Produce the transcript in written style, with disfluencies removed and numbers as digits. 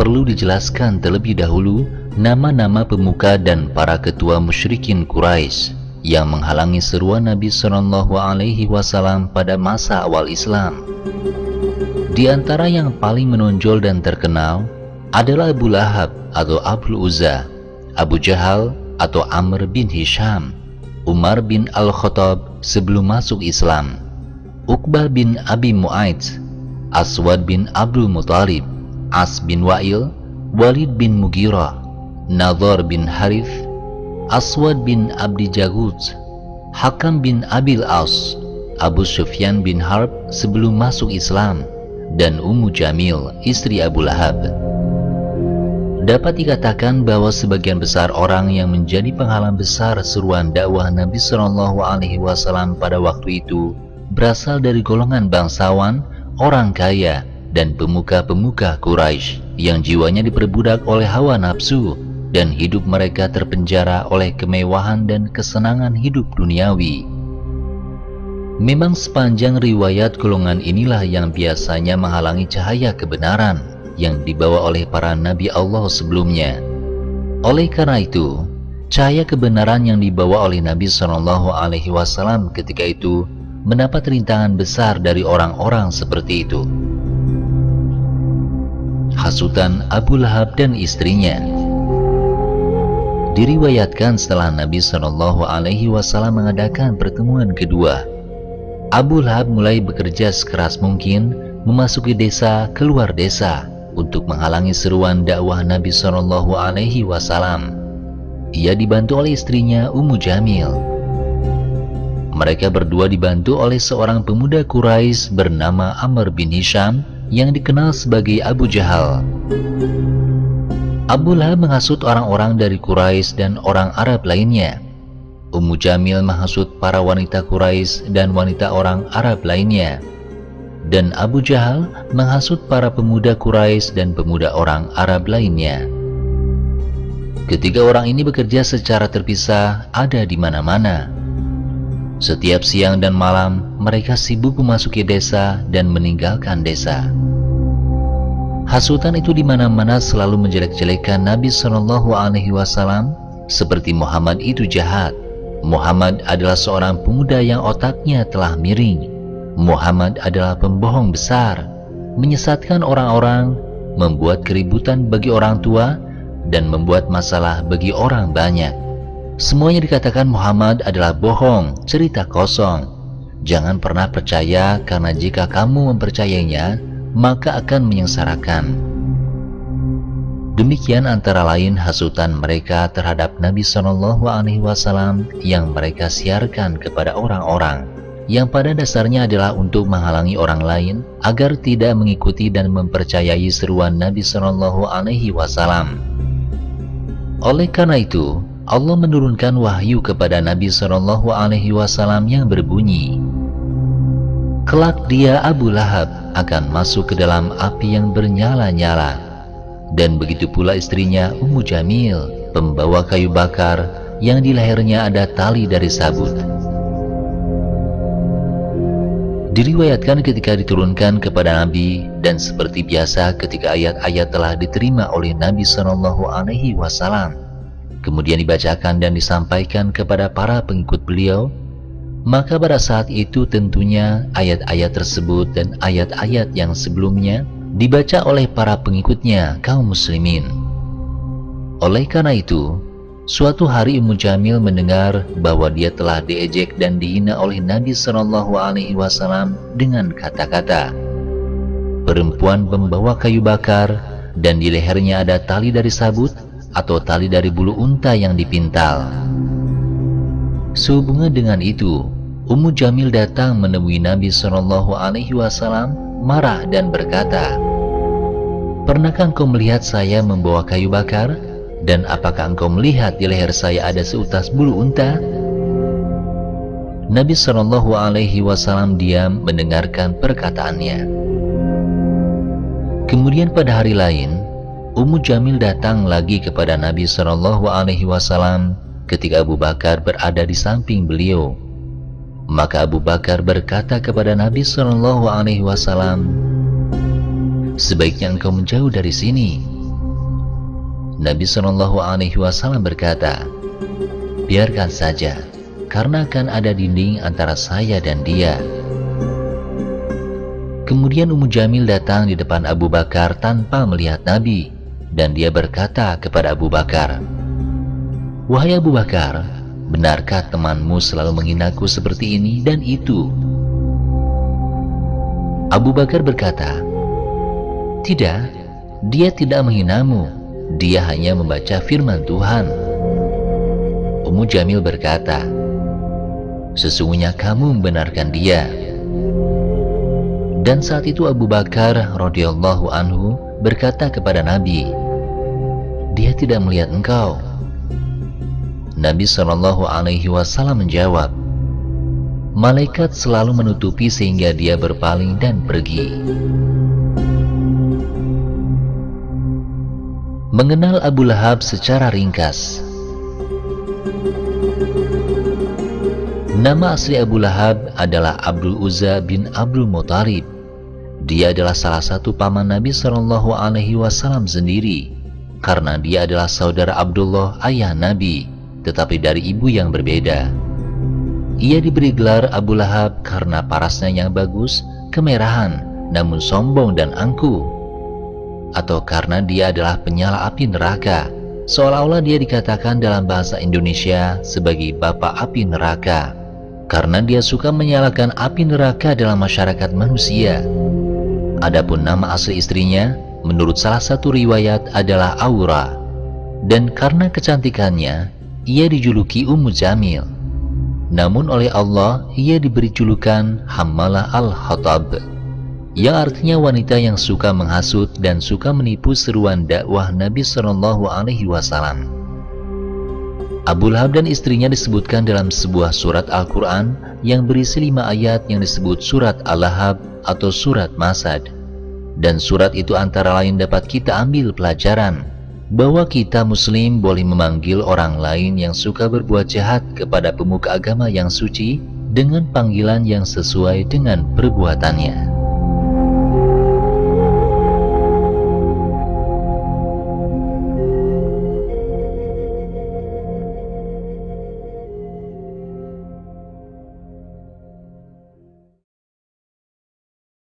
perlu dijelaskan terlebih dahulu nama-nama pemuka dan para ketua musyrikin Quraisy yang menghalangi seruan Nabi SAW pada masa awal Islam. Di antara yang paling menonjol dan terkenal adalah Abu Lahab atau Abul Uzza, Abu Jahal atau Amr bin Hisham, Umar bin Al-Khattab sebelum masuk Islam, Uqbah bin Abi Mu'ayth, Aswad bin Abdul Muttalib, As bin Wa'il, Walid bin Mughirah, Nadhar bin Harith, Aswad bin Abdi Jaghut, Hakam bin Abil As, Abu Sufyan bin Harb sebelum masuk Islam, dan Ummu Jamil, istri Abu Lahab. Dapat dikatakan bahwa sebagian besar orang yang menjadi penghalang besar seruan dakwah Nabi SAW pada waktu itu berasal dari golongan bangsawan, orang kaya, dan pemuka-pemuka Quraisy yang jiwanya diperbudak oleh hawa nafsu dan hidup mereka terpenjara oleh kemewahan dan kesenangan hidup duniawi. Memang sepanjang riwayat golongan inilah yang biasanya menghalangi cahaya kebenaran yang dibawa oleh para nabi Allah sebelumnya. Oleh karena itu, cahaya kebenaran yang dibawa oleh Nabi SAW ketika itu mendapat rintangan besar dari orang-orang seperti itu. Hasutan Abu Lahab dan istrinya. Diriwayatkan setelah Nabi SAW mengadakan pertemuan kedua, Abu Lahab mulai bekerja sekeras mungkin memasuki desa keluar desa untuk menghalangi seruan dakwah Nabi SAW. Ia dibantu oleh istrinya Ummu Jamil. Mereka berdua dibantu oleh seorang pemuda Quraisy bernama Amr bin Hisham yang dikenal sebagai Abu Jahal. Abu Lahab menghasut orang-orang dari Quraisy dan orang Arab lainnya. Ummu Jamil menghasut para wanita Quraisy dan wanita orang Arab lainnya. Dan Abu Jahal menghasut para pemuda Quraisy dan pemuda orang Arab lainnya. Ketiga orang ini bekerja secara terpisah, ada di mana-mana. Setiap siang dan malam mereka sibuk memasuki desa dan meninggalkan desa. Hasutan itu di mana-mana selalu menjelek-jelekan Nabi SAW, seperti Muhammad itu jahat. Muhammad adalah seorang pemuda yang otaknya telah miring. Muhammad adalah pembohong besar, menyesatkan orang-orang, membuat keributan bagi orang tua, dan membuat masalah bagi orang banyak. Semuanya dikatakan Muhammad adalah bohong, cerita kosong. Jangan pernah percaya, karena jika kamu mempercayainya, maka akan menyengsarakan. Demikian antara lain hasutan mereka terhadap Nabi SAW yang mereka siarkan kepada orang-orang, yang pada dasarnya adalah untuk menghalangi orang lain agar tidak mengikuti dan mempercayai seruan Nabi SAW. Oleh karena itu, Allah menurunkan wahyu kepada Nabi SAW yang berbunyi, kelak dia Abu Lahab akan masuk ke dalam api yang bernyala-nyala, dan begitu pula istrinya Ummu Jamil, pembawa kayu bakar yang di lehernya ada tali dari sabut. Diriwayatkan ketika diturunkan kepada Nabi, dan seperti biasa ketika ayat-ayat telah diterima oleh Nabi SAW, kemudian dibacakan dan disampaikan kepada para pengikut beliau, maka pada saat itu tentunya ayat-ayat tersebut dan ayat-ayat yang sebelumnya dibaca oleh para pengikutnya kaum muslimin. Oleh karena itu, suatu hari Ummu Jamil mendengar bahwa dia telah diejek dan dihina oleh Nabi SAW dengan kata-kata, perempuan membawa kayu bakar dan di lehernya ada tali dari sabut atau tali dari bulu unta yang dipintal. Sehubungan dengan itu, Ummu Jamil datang menemui Nabi SAW marah dan berkata, pernahkah engkau melihat saya membawa kayu bakar? Dan apakah engkau melihat di leher saya ada seutas bulu unta? Nabi SAW diam mendengarkan perkataannya. Kemudian pada hari lain, Ummu Jamil datang lagi kepada Nabi SAW ketika Abu Bakar berada di samping beliau. Maka Abu Bakar berkata kepada Nabi SAW, sebaiknya engkau menjauh dari sini. Nabi SAW berkata, "Biarkan saja, karena akan ada dinding antara saya dan dia." Kemudian Ummu Jamil datang di depan Abu Bakar tanpa melihat Nabi, dan dia berkata kepada Abu Bakar, "Wahai Abu Bakar, benarkah temanmu selalu menghinaku seperti ini dan itu?" Abu Bakar berkata, "Tidak, dia tidak menghinamu, dia hanya membaca firman Tuhan." Ummu Jamil berkata, "Sesungguhnya kamu membenarkan dia." Dan saat itu Abu Bakar radhiyallahu anhu berkata kepada Nabi, "Dia tidak melihat engkau." Nabi SAW menjawab, "Malaikat selalu menutupi sehingga dia berpaling dan pergi." Mengenal Abu Lahab secara ringkas. Nama asli Abu Lahab adalah Abdul Uzza bin Abdul Muttalib. Dia adalah salah satu paman Nabi SAW sendiri, karena dia adalah saudara Abdullah ayah Nabi, tetapi dari ibu yang berbeda. Ia diberi gelar Abu Lahab karena parasnya yang bagus, kemerahan, namun sombong dan angkuh, atau karena dia adalah penyala api neraka, seolah-olah dia dikatakan dalam bahasa Indonesia sebagai bapak api neraka, karena dia suka menyalakan api neraka dalam masyarakat manusia. Adapun nama asli istrinya, menurut salah satu riwayat adalah Aura, dan karena kecantikannya, ia dijuluki Ummu Jamil. Namun oleh Allah, ia diberi julukan Hammalah al-Hatab, yang artinya wanita yang suka menghasut dan suka menipu seruan dakwah Nabi SAW. Abu Lahab dan istrinya disebutkan dalam sebuah surat Al-Quran yang berisi 5 ayat yang disebut surat Al-Lahab atau surat Masad. Dan surat itu antara lain dapat kita ambil pelajaran bahwa kita muslim boleh memanggil orang lain yang suka berbuat jahat kepada pemuka agama yang suci dengan panggilan yang sesuai dengan perbuatannya.